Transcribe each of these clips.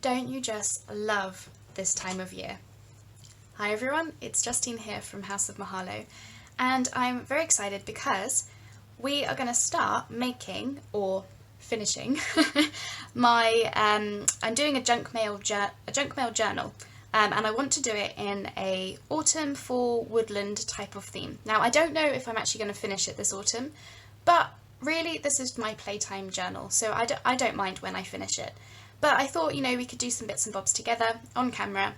Don't you just love this time of year? Hi everyone, it's Justine here from House of Mahalo, and I'm very excited because we are going to start making, or finishing, my, I'm doing a junk mail journal, and I want to do it in a autumn, fall, woodland type of theme. Now I don't know if I'm actually going to finish it this autumn, but really this is my playtime journal, so I don't mind when I finish it. But I thought, you know, we could do some bits and bobs together on camera.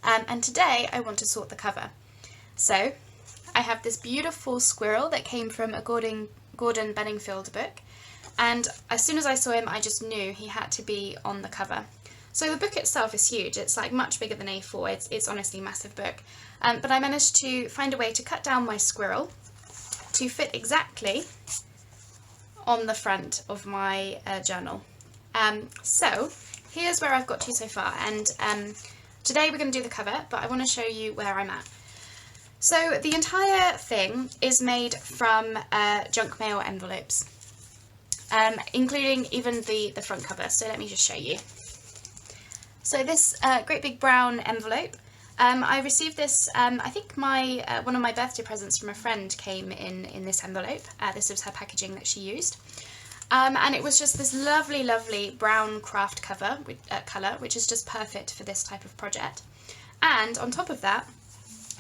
And today I want to sort the cover. So I have this beautiful squirrel that came from a Gordon Benningfield book. And as soon as I saw him, I just knew he had to be on the cover. So the book itself is huge. It's like much bigger than A4. It's honestly a massive book. But I managed to find a way to cut down my squirrel to fit exactly on the front of my journal. So here's where I've got to so far, and today we're going to do the cover, but I want to show you where I'm at. So the entire thing is made from junk mail envelopes, including even the front cover, so let me just show you. So this great big brown envelope, I received this, I think one of my birthday presents from a friend came in this envelope. This was her packaging that she used. And it was just this lovely, lovely brown craft cover colour, which is just perfect for this type of project. And on top of that,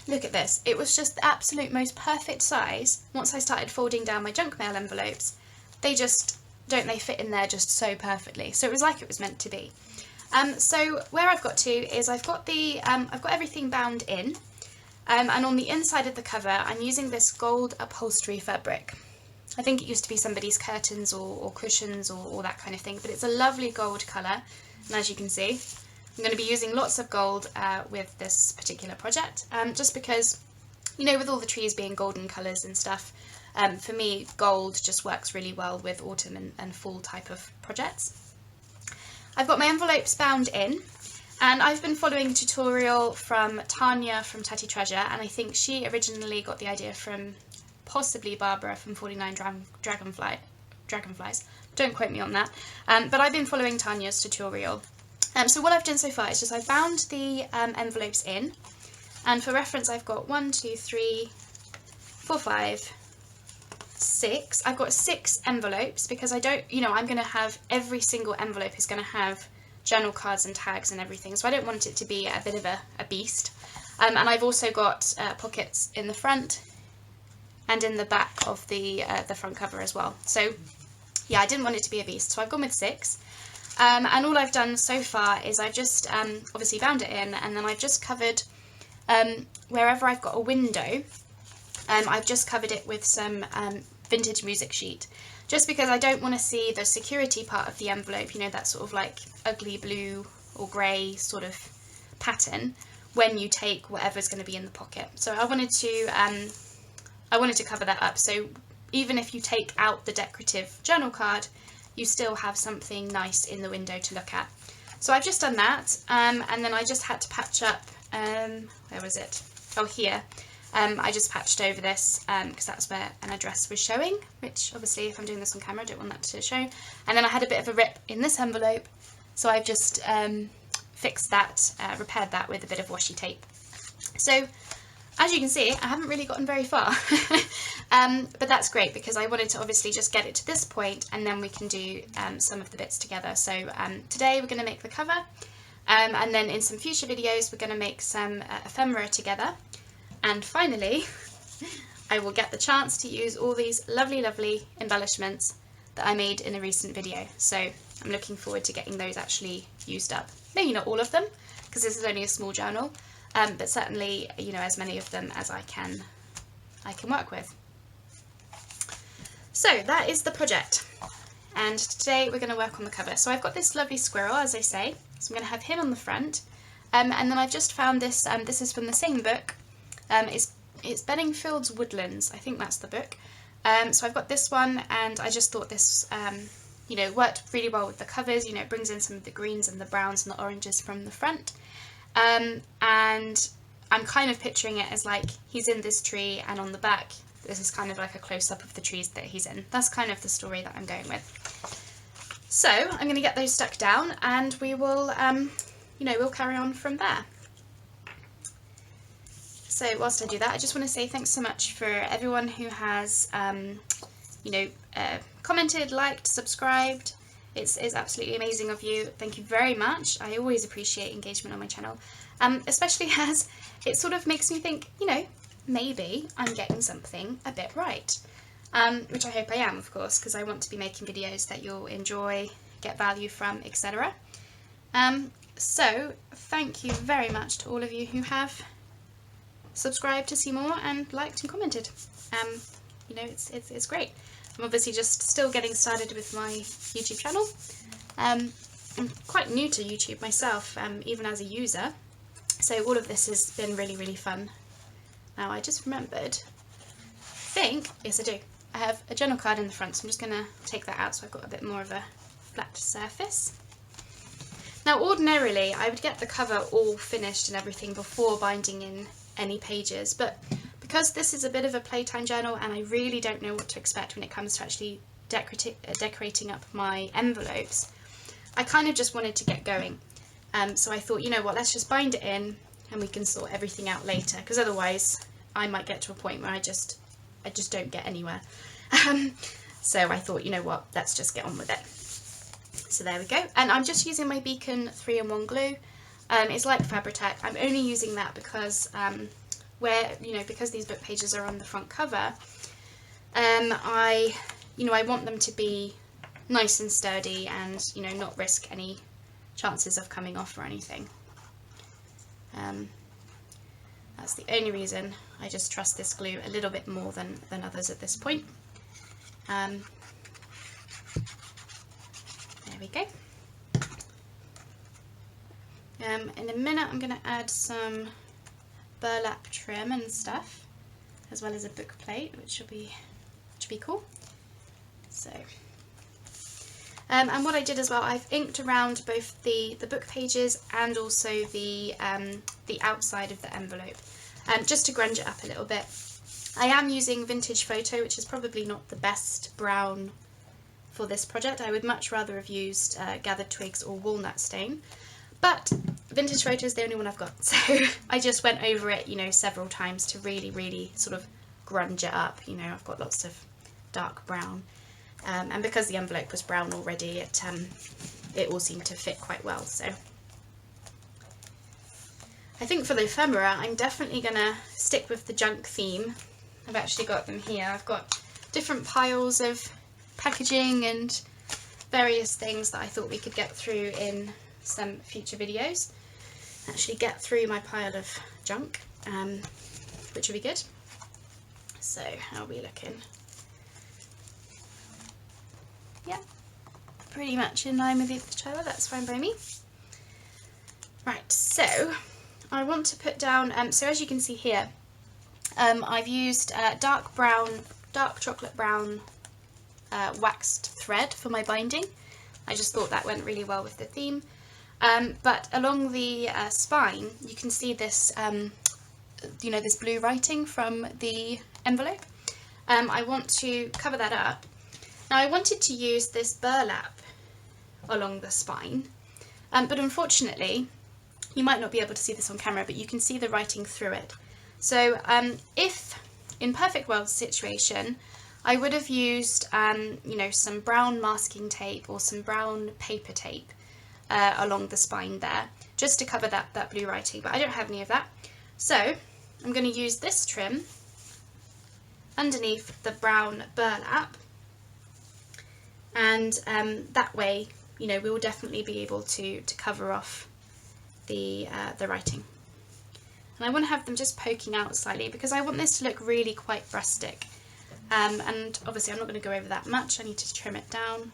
look at this. It was just the absolute most perfect size. Once I started folding down my junk mail envelopes, they fit in there just so perfectly. So it was like it was meant to be. So where I've got to is I've got everything bound in, and on the inside of the cover, I'm using this gold upholstery fabric. I think it used to be somebody's curtains or cushions or that kind of thing, but it's a lovely gold colour, and as you can see, I'm going to be using lots of gold with this particular project, just because, you know, with all the trees being golden colours and stuff, for me gold just works really well with autumn and fall type of projects. I've got my envelopes bound in, and I've been following a tutorial from Tanya from Tatty Treasure, and I think she originally got the idea from possibly Barbara from 49 Dragonflies. Don't quote me on that. But I've been following Tanya's tutorial. So what I've done so far is just I've bound the envelopes in, and for reference I've got 1, 2, 3, 4, 5, 6. I've got 6 envelopes because I'm going to have every single envelope is going to have journal cards and tags and everything, so I don't want it to be a bit of a beast. And I've also got pockets in the front and in the back of the front cover as well. So yeah, I didn't want it to be a beast, so I've gone with 6. And all I've done so far is I've just obviously bound it in, and then I've just covered wherever I've got a window, I've just covered it with some vintage music sheet, just because I don't want to see the security part of the envelope, you know, that sort of like ugly blue or grey sort of pattern when you take whatever's going to be in the pocket. So I wanted to cover that up, so even if you take out the decorative journal card, you still have something nice in the window to look at. So I've just done that, and then I just had to patch up, where was it? Oh, here. I just patched over this because that's where an address was showing, which obviously if I'm doing this on camera I don't want that to show. And then I had a bit of a rip in this envelope, so I've just fixed that, repaired that with a bit of washi tape. So as you can see, I haven't really gotten very far, but that's great because I wanted to obviously just get it to this point, and then we can do some of the bits together. So today we're going to make the cover, and then in some future videos we're going to make some ephemera together, and finally I will get the chance to use all these lovely, lovely embellishments that I made in a recent video. So I'm looking forward to getting those actually used up. Maybe not all of them, because this is only a small journal. But certainly, you know, as many of them as I can work with. So that is the project, and today we're going to work on the cover. So I've got this lovely squirrel, as I say, so I'm going to have him on the front, and then I've just found this, this is from the same book, it's Benningfield's Woodlands, I think that's the book. So I've got this one, and I just thought this, you know, worked really well with the covers. You know, it brings in some of the greens and the browns and the oranges from the front. And I'm kind of picturing it as like he's in this tree, and on the back this is kind of like a close-up of the trees that he's in. That's kind of the story that I'm going with. So I'm going to get those stuck down, and we will, we'll carry on from there. So whilst I do that, I just want to say thanks so much for everyone who has, commented, liked, subscribed. It's absolutely amazing of you. Thank you very much. I always appreciate engagement on my channel, especially as it sort of makes me think, maybe I'm getting something a bit right, which I hope I am, of course, because I want to be making videos that you'll enjoy, get value from, etc. So thank you very much to all of you who have subscribed to see more and liked and commented. It's great. I'm obviously just still getting started with my YouTube channel. I'm quite new to YouTube myself, even as a user, so all of this has been really, really fun. Now I just remembered, yes I do, I have a journal card in the front, so I'm just going to take that out so I've got a bit more of a flat surface. Now ordinarily I would get the cover all finished and everything before binding in any pages, but because this is a bit of a playtime journal and I really don't know what to expect when it comes to actually decorating up my envelopes, I kind of just wanted to get going. So I thought, you know what, let's just bind it in and we can sort everything out later, because otherwise I might get to a point where I just don't get anywhere. So I thought, you know what, let's just get on with it. So there we go. And I'm just using my Beacon 3-in-1 glue. It's like Fabri-Tac. I'm only using that because because these book pages are on the front cover, I want them to be nice and sturdy and, not risk any chances of coming off or anything. That's the only reason. I just trust this glue a little bit more than others at this point. There we go. In a minute I'm going to add some burlap trim and stuff, as well as a book plate, which will be cool. So, and what I did as well, I've inked around both the book pages and also the outside of the envelope, just to grunge it up a little bit. I am using Vintage Photo, which is probably not the best brown for this project. I would much rather have used Gathered Twigs or Walnut Stain. But Vintage Photo is the only one I've got, so I just went over it, several times to really, really sort of grunge it up. I've got lots of dark brown, and because the envelope was brown already, it all seemed to fit quite well. So I think for the ephemera, I'm definitely going to stick with the junk theme. I've actually got them here. I've got different piles of packaging and various things that I thought we could get through in some future videos. Actually get through my pile of junk, which will be good. So how are we looking? Yeah, pretty much in line with each other. That's fine by me. Right, so I want to put down, so as you can see here, I've used dark chocolate brown waxed thread for my binding. I just thought that went really well with the theme. But along the spine, you can see this, this blue writing from the envelope. I want to cover that up. Now I wanted to use this burlap along the spine, but unfortunately, you might not be able to see this on camera, but you can see the writing through it. So if in perfect world situation, I would have used, some brown masking tape or some brown paper tape along the spine there, just to cover that blue writing, but I don't have any of that. So I'm going to use this trim underneath the brown burlap, and that way, we will definitely be able to cover off the writing. And I want to have them just poking out slightly because I want this to look really quite rustic. And obviously I'm not going to go over that much, I need to trim it down.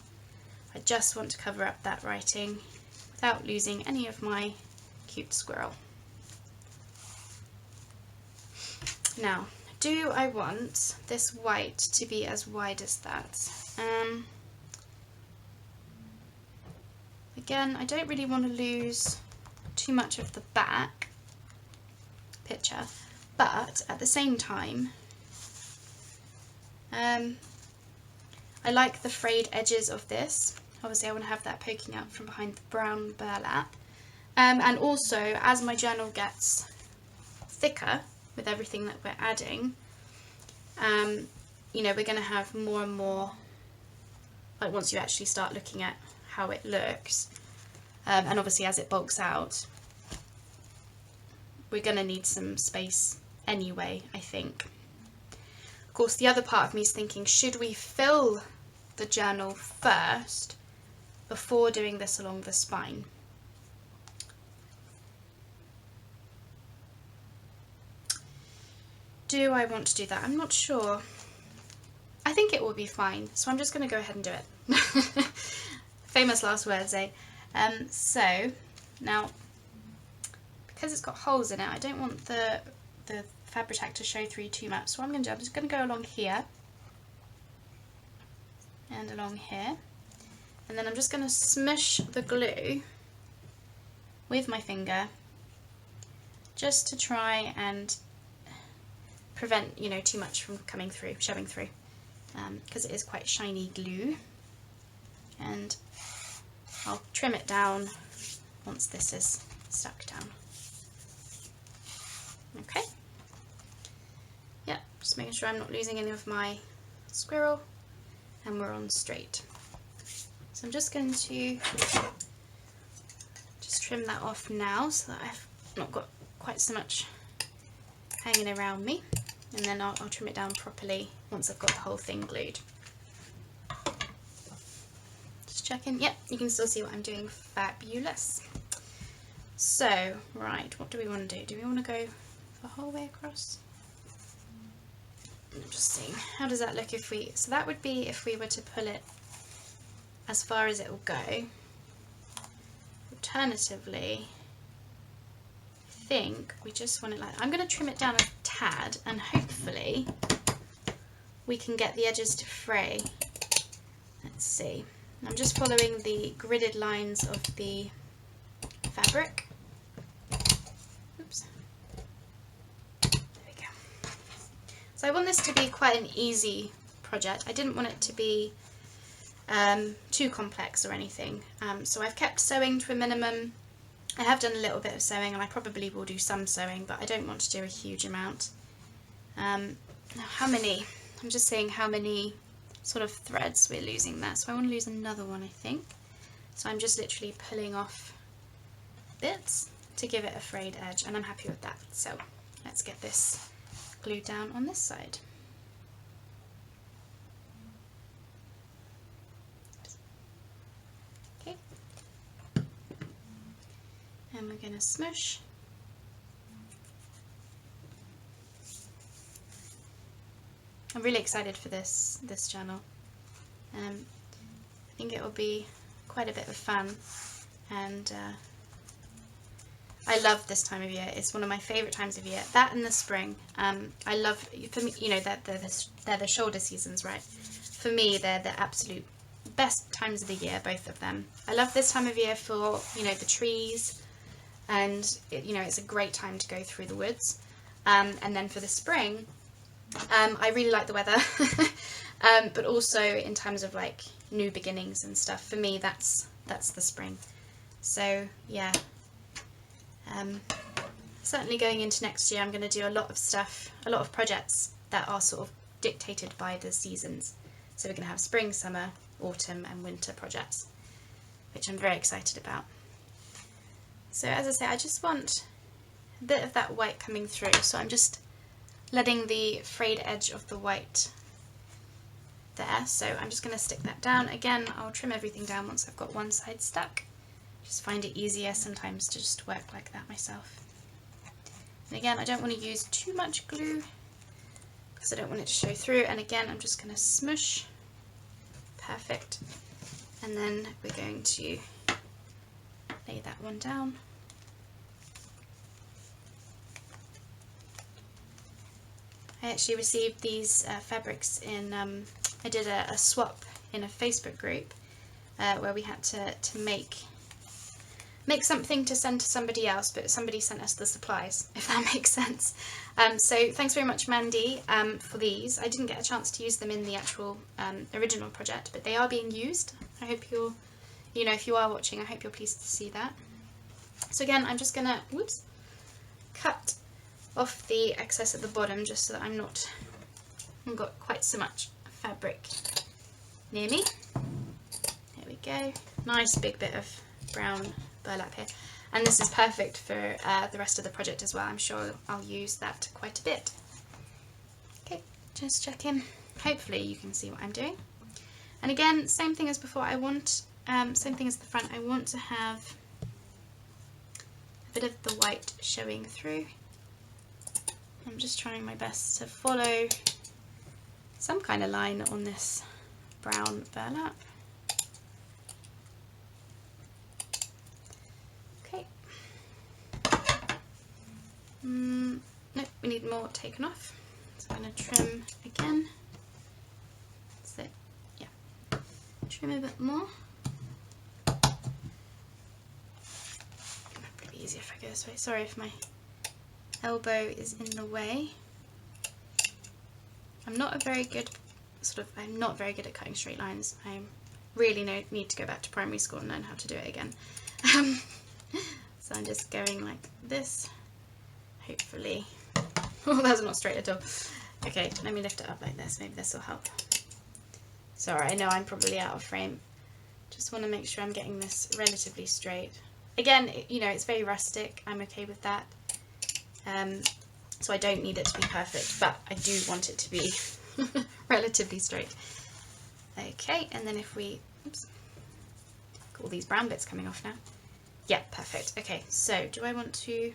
I just want to cover up that writing without losing any of my cute squirrel. Now, do I want this white to be as wide as that? Again, I don't really want to lose too much of the back picture, but at the same time, I like the frayed edges of this, Obviously I want to have that poking out from behind the brown burlap. And also, as my journal gets thicker with everything that we're adding, you know, we're going to have more and more, like once you actually start looking at how it looks, and obviously as it bulks out, we're going to need some space anyway, I think. Of course, the other part of me is thinking, should we fill the journal first before doing this along the spine? Do I want to do that? I'm not sure. I think it will be fine, so I'm just going to go ahead and do it. Famous last words, eh? So, now, because it's got holes in it, I don't want the Fabri-Tac to show through too much, so what I'm just going to go along here, and along here, and then I'm just going to smush the glue with my finger, just to try and prevent, you know, too much from coming through, showing through, because it is quite shiny glue. And I'll trim it down once this is stuck down. Okay. Yeah, just making sure I'm not losing any of my squirrel, and we're on straight. So I'm just going to just trim that off now so that I've not got quite so much hanging around me. And then I'll trim it down properly once I've got the whole thing glued. Just checking. Yep, you can still see what I'm doing. Fabulous. So, right, what do we want to do? Do we want to go the whole way across? I'm just seeing, how does that look if we... So that would be if we were to pull it as far as it will go. Alternatively, I think we just want it like... I'm going to trim it down a tad, and hopefully we can get the edges to fray. Let's see. I'm just following the gridded lines of the fabric. Oops. There we go. So I want this to be quite an easy project. I didn't want it to be too complex or anything. So I've kept sewing to a minimum. I have done a little bit of sewing, and I probably will do some sewing, but I don't want to do a huge amount. Now how many? I'm just seeing how many sort of threads we're losing there. So I want to lose another one, I think. So I'm just literally pulling off bits to give it a frayed edge, and I'm happy with that. So let's get this glued down on this side. Okay. And we're going to smush. I'm really excited for this journal. I think it will be quite a bit of fun, and I love this time of year. It's one of my favourite times of year. That and the spring. I love, for me, you know, they're the shoulder seasons, right? For me, they're the absolute best times of the year, both of them. I love this time of year for, you know, the trees, and you know, it's a great time to go through the woods. And then for the spring, I really like the weather, but also in terms of like new beginnings and stuff. For me, that's the spring. So yeah, certainly going into next year, I'm going to do a lot of stuff, a lot of projects that are sort of dictated by the seasons. So we're going to have spring, summer, autumn, and winter projects, which I'm very excited about. So as I say, I just want a bit of that white coming through. So I'm just letting the frayed edge of the white there. So I'm just going to stick that down. Again, I'll trim everything down once I've got one side stuck. Just find it easier sometimes to just work like that myself. And again, I don't want to use too much glue because I don't want it to show through. And again, I'm just going to smush. Perfect. And then we're going to lay that one down. I actually received these fabrics in, I did a swap in a Facebook group where we had to make something to send to somebody else, but somebody sent us the supplies, if that makes sense. So thanks very much, Mandy, for these. I didn't get a chance to use them in the actual original project, but they are being used. I hope you'll you know, if you are watching, I hope you're pleased to see that. So again, I'm just gonna, whoops, cut off the excess at the bottom just so that I've got quite so much fabric near me. There we go. Nice big bit of brown burlap here. And this is perfect for the rest of the project as well. I'm sure I'll use that quite a bit. Okay, just checking. Hopefully you can see what I'm doing. And again, same thing as before. Same thing as the front. I want to have a bit of the white showing through. I'm just trying my best to follow some kind of line on this brown burlap. Okay. Nope, we need more taken off. So I'm going to trim again. So, yeah, trim a bit more. Probably easier if I go this way. Sorry if my elbow is in the way. I'm not very good at cutting straight lines. I really need to go back to primary school and learn how to do it again. So I'm just going like this, hopefully. Oh, that's not straight at all. Okay, let me lift it up like this, maybe this will help. Sorry, I know I'm probably out of frame. Just want to make sure I'm getting this relatively straight. Again, you know, it's very rustic, I'm okay with that. So I don't need it to be perfect, but I do want it to be relatively straight. Okay, and then if we, oops, all these brown bits coming off now. Yeah, perfect. Okay, so do I want to,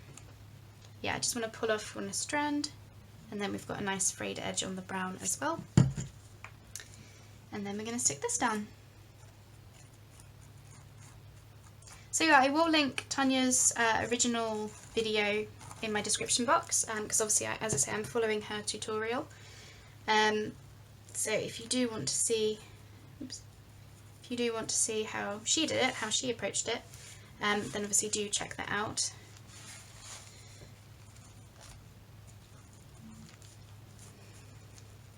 yeah, I just want to pull off one strand, and then we've got a nice frayed edge on the brown as well. And then we're going to stick this down. So yeah, I will link Tanya's original video in my description box, because obviously, as I say, I'm following her tutorial. So if you do want to see, oops, if you do want to see how she did it, how she approached it, then obviously do check that out.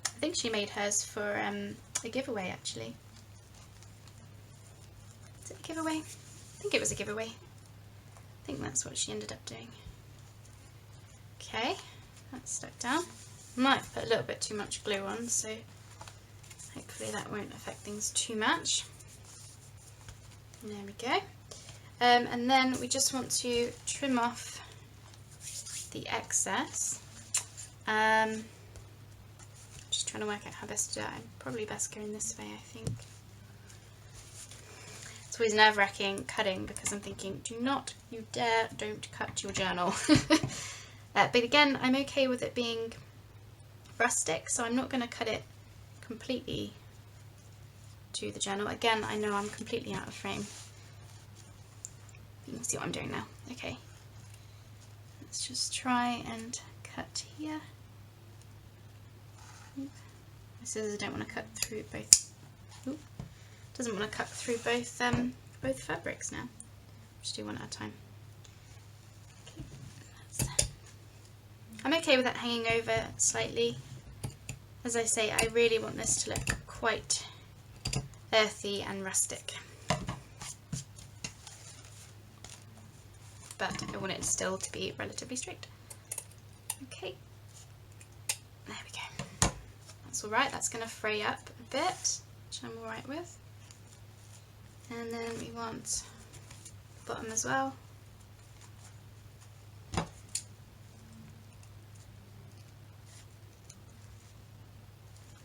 I think she made hers for a giveaway, actually. Is it a giveaway? I think it was a giveaway. I think that's what she ended up doing. Okay, that's stuck down. Might have put a little bit too much glue on, so hopefully that won't affect things too much. And there we go. And then we just want to trim off the excess. Just trying to work out how best to do it. I'm probably best going this way, I think. It's always nerve-wracking cutting because I'm thinking, do not, you dare, don't cut your journal. But again, I'm okay with it being rustic, so I'm not going to cut it completely to the journal. Again, I know I'm completely out of frame. You can see what I'm doing now. Okay, let's just try and cut here. My scissors don't want to cut through both. Ooh, doesn't want to cut through both fabrics now. Just do one at a time. Okay, I'm okay with that hanging over slightly. As I say, I really want this to look quite earthy and rustic. But I want it still to be relatively straight. Okay, there we go. That's alright, that's going to fray up a bit, which I'm alright with. And then we want the bottom as well.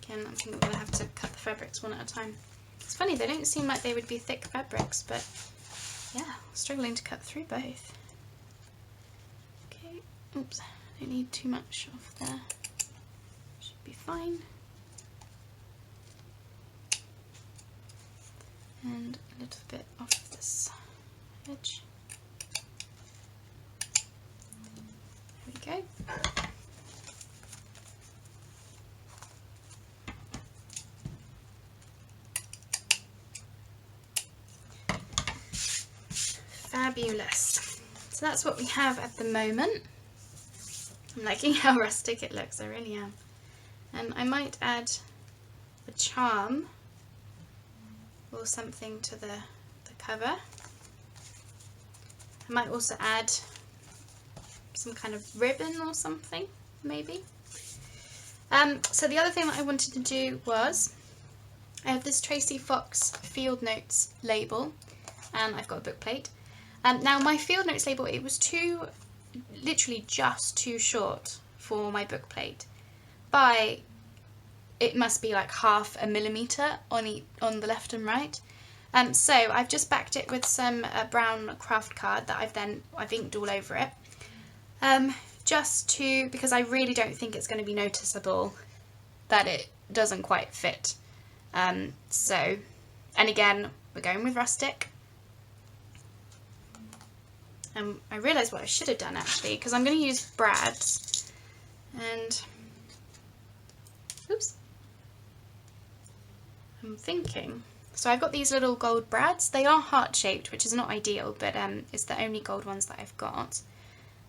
Again, I think we're going to have to cut the fabrics one at a time. It's funny, they don't seem like they would be thick fabrics, but yeah, struggling to cut through both. Okay, oops, don't need too much off there. Should be fine. And a little bit off this edge. There we go. Fabulous. So that's what we have at the moment. I'm liking how rustic it looks, I really am. And I might add a charm or something to the cover. I might also add some kind of ribbon or something, maybe. So the other thing that I wanted to do was, I have this Tracy Fox Field Notes label, and I've got a book plate. Now my Field Notes label, it was literally just too short for my book plate. It must be like 0.5 millimeter on the left and right. So I've just backed it with some brown craft card that I've inked all over it. Because I really don't think it's going to be noticeable that it doesn't quite fit. And again, we're going with rustic. And I realised what I should have done actually, because I'm going to use brads, and oops, I'm thinking, so I've got these little gold brads. They are heart shaped, which is not ideal, but it's the only gold ones that I've got.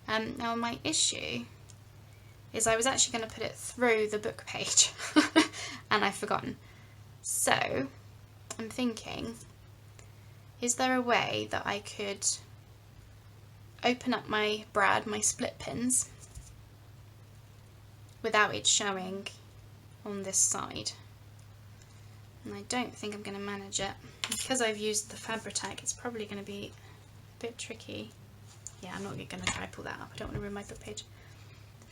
Now my issue is I was actually going to put it through the book page and I've forgotten. So I'm thinking, is there a way that I could open up my split pins, without it showing on this side? And I don't think I'm going to manage it. Because I've used the Fabri-Tac, it's probably going to be a bit tricky. Yeah, I'm not going to try pull that up. I don't want to ruin my book page.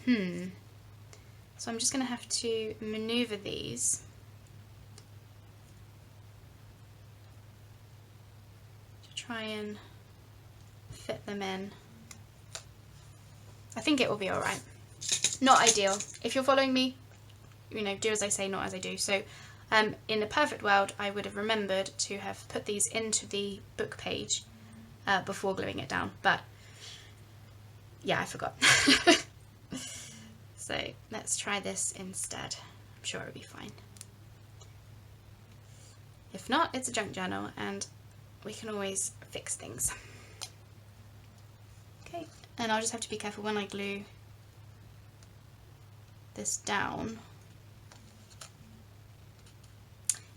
So I'm just going to have to manoeuvre these to try and fit them in. I think it will be alright. Not ideal. If you're following me, do as I say, not as I do. So in a perfect world, I would have remembered to have put these into the book page before gluing it down. But yeah, I forgot. So let's try this instead. I'm sure it'll be fine. If not, it's a junk journal and we can always fix things. Okay, and I'll just have to be careful when I glue this down.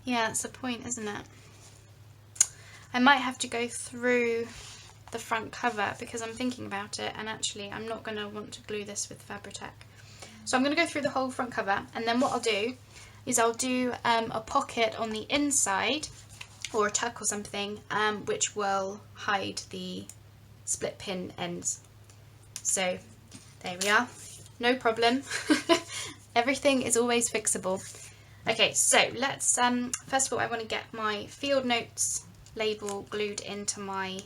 Yeah, that's the point, isn't it? I might have to go through the front cover because I'm thinking about it, and actually I'm not going to want to glue this with Fabri-Tac. So I'm going to go through the whole front cover, and then what I'll do is I'll do a pocket on the inside, or a tuck or something, which will hide the split pin ends. So there we are, no problem. Everything is always fixable. Okay, so let's, first of all I want to get my Field Notes label glued into my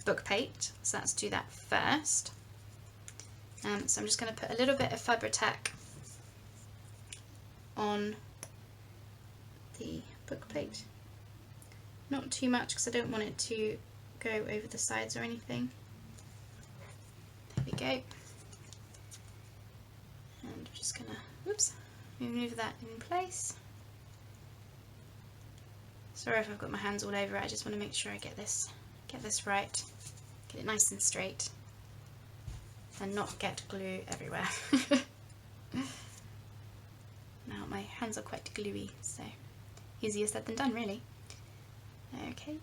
book plate, so let's do that first. So I'm just going to put a little bit of Fabri-Tac on the book plate. Not too much because I don't want it to go over the sides or anything. There we go. And we're just going to, move that in place. Sorry if I've got my hands all over it, I just want to make sure I get this right. Get it nice and straight. And not get glue everywhere. Now my hands are quite gluey, so easier said than done really. Okay,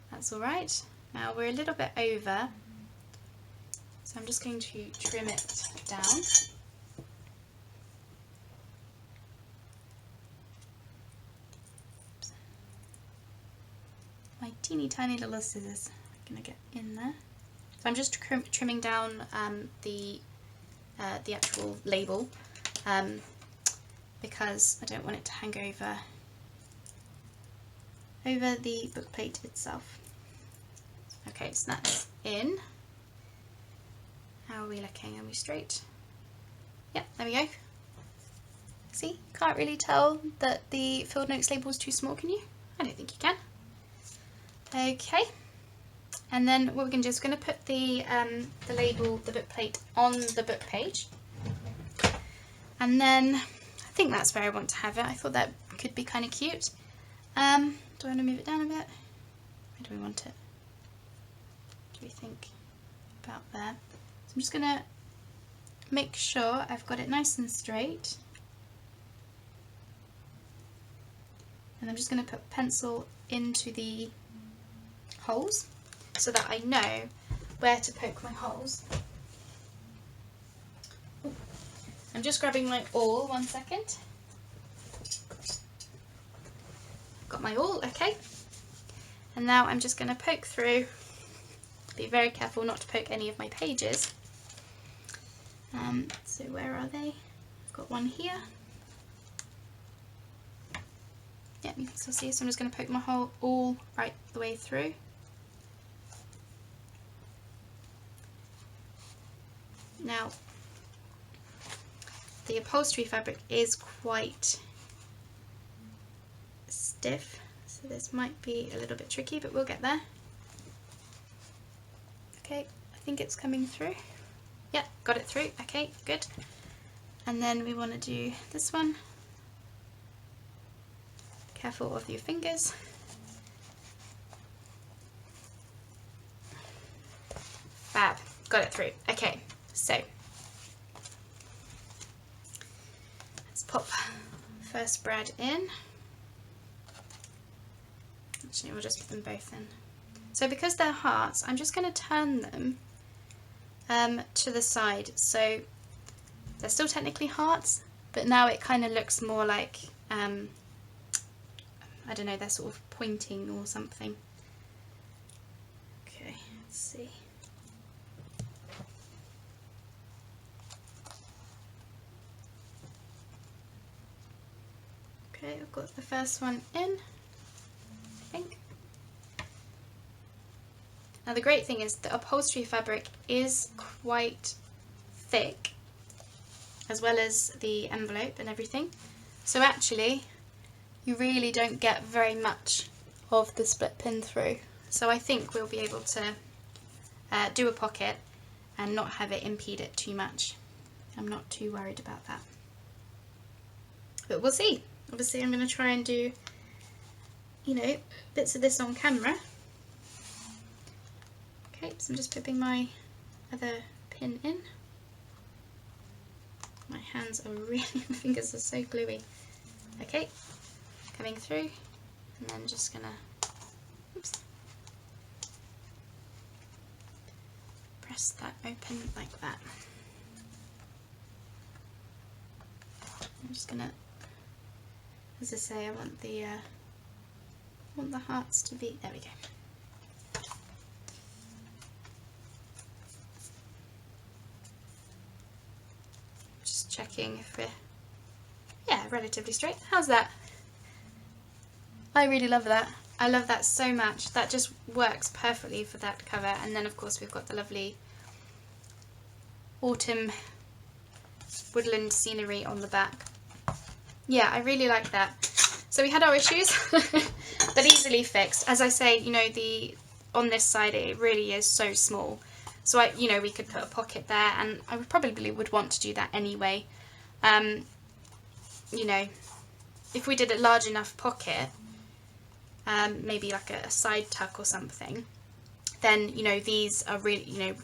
that's alright. Now we're a little bit over, so I'm just going to trim it down. My teeny tiny little scissors are going to get in there. So I'm just trimming down the actual label because I don't want it to hang over the book plate itself. Okay, so that's in. How are we looking? Are we straight? Yep, there we go. See, can't really tell that the Field Notes label is too small, can you? I don't think you can. Okay. And then what we're going to do is we're going to put the label, the book plate, on the book page. And then I think that's where I want to have it. I thought that could be kind of cute. Do I want to move it down a bit? Where do we want it? What do we think? About there. So I'm just going to make sure I've got it nice and straight. And I'm just going to put pencil into the holes so that I know where to poke my holes. Ooh. I'm just grabbing my awl, 1 second. Got my awl, okay. And now I'm just going to poke through. Be very careful not to poke any of my pages. So where are they? I've got one here. Yeah, you can still see, so I'm just going to poke my hole all right the way through. Now, the upholstery fabric is quite stiff, so this might be a little bit tricky, but we'll get there. Okay, I think it's coming through. Yeah, got it through. Okay, good. And then we want to do this one. Careful of your fingers. Fab, got it through. Okay, so let's pop first spread in. Actually, we'll just put them both in. So because they're hearts, I'm just going to turn them to the side. So they're still technically hearts, but now it kind of looks more like, I don't know, they're sort of pointing or something. Okay, let's see. Okay, I've got the first one in, I think. Now the great thing is the upholstery fabric is quite thick, as well as the envelope and everything. So actually, you really don't get very much of the split pin through. So I think we'll be able to do a pocket and not have it impede it too much. I'm not too worried about that. But we'll see. Obviously I'm going to try and do, you know, bits of this on camera. Okay, so I'm just popping my other pin in. My hands are really, my fingers are so gluey. Okay, coming through, and then just gonna, oops, press that open like that. I'm just gonna, as I say, I want the hearts to be, there we go. Just checking if we're, yeah, relatively straight. How's that? I really love that. I love that so much. That just works perfectly for that cover. And then of course we've got the lovely autumn woodland scenery on the back. Yeah, I really like that. So we had our issues, but easily fixed. As I say, you know, on this side it really is so small. So you know, we could put a pocket there, and I probably would want to do that anyway. You know, if we did a large enough pocket, maybe like a side tuck or something, then, you know, these are really, you know,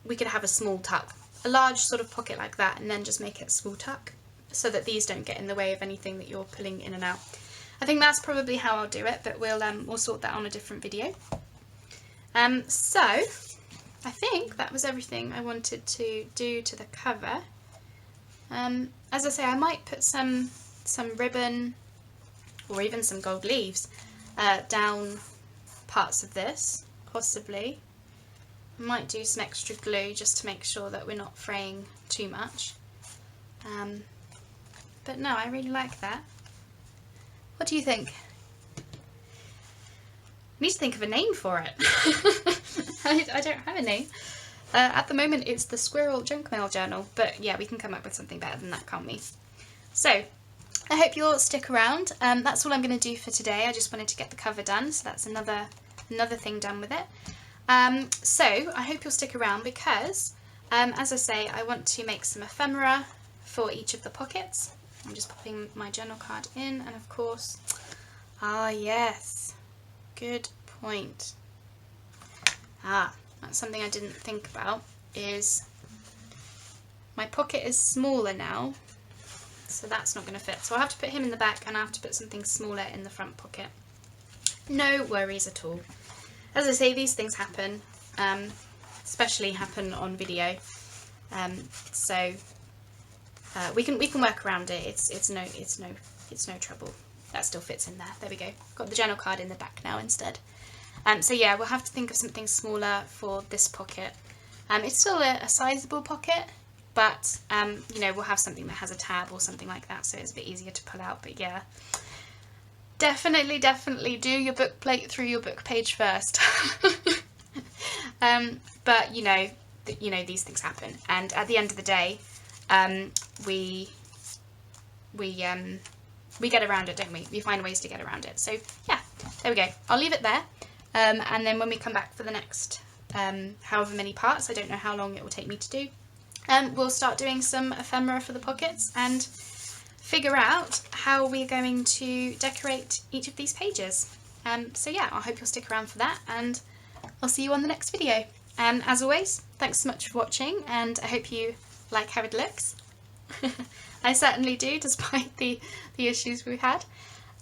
we could have a small tuck, a large sort of pocket like that, and then just make it a small tuck so that these don't get in the way of anything that you're pulling in and out. I think that's probably how I'll do it, but we'll sort that on a different video. So I think that was everything I wanted to do to the cover. As I say, I might put some ribbon or even some gold leaves down parts of this, possibly. I might do some extra glue just to make sure that we're not fraying too much. But no, I really like that. What do you think? I need to think of a name for it. I don't have a name. At the moment it's the Squirrel Junk Mail Journal, but yeah, we can come up with something better than that, can't we? So, I hope you'll stick around. That's all I'm going to do for today. I just wanted to get the cover done, so that's another thing done with it. So, I hope you'll stick around because, as I say, I want to make some ephemera for each of the pockets. I'm just popping my journal card in, and of course, ah yes, good point. That's something I didn't think about, is my pocket is smaller now so that's not going to fit. So I'll have to put him in the back and I have to put something smaller in the front pocket. No worries at all. As I say, these things happen, especially happen on video, so we can work around it. It's no trouble. That still fits in there. There we go. Got the journal card in the back now instead. So yeah, we'll have to think of something smaller for this pocket. It's still a sizable pocket, but you know, we'll have something that has a tab or something like that, so it's a bit easier to pull out. But yeah, definitely do your book plate through your book page first. But you know, these things happen, and at the end of the day, we get around it, don't we? We find ways to get around it. So yeah, there we go. I'll leave it there, and then when we come back for the next however many parts, I don't know how long it will take me to do, we'll start doing some ephemera for the pockets and figure out how we're going to decorate each of these pages. So yeah, I hope you'll stick around for that, and I'll see you on the next video. And as always, thanks so much for watching, and I hope you like how it looks. I certainly do, despite the issues we've had.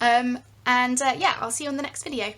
Yeah, I'll see you on the next video.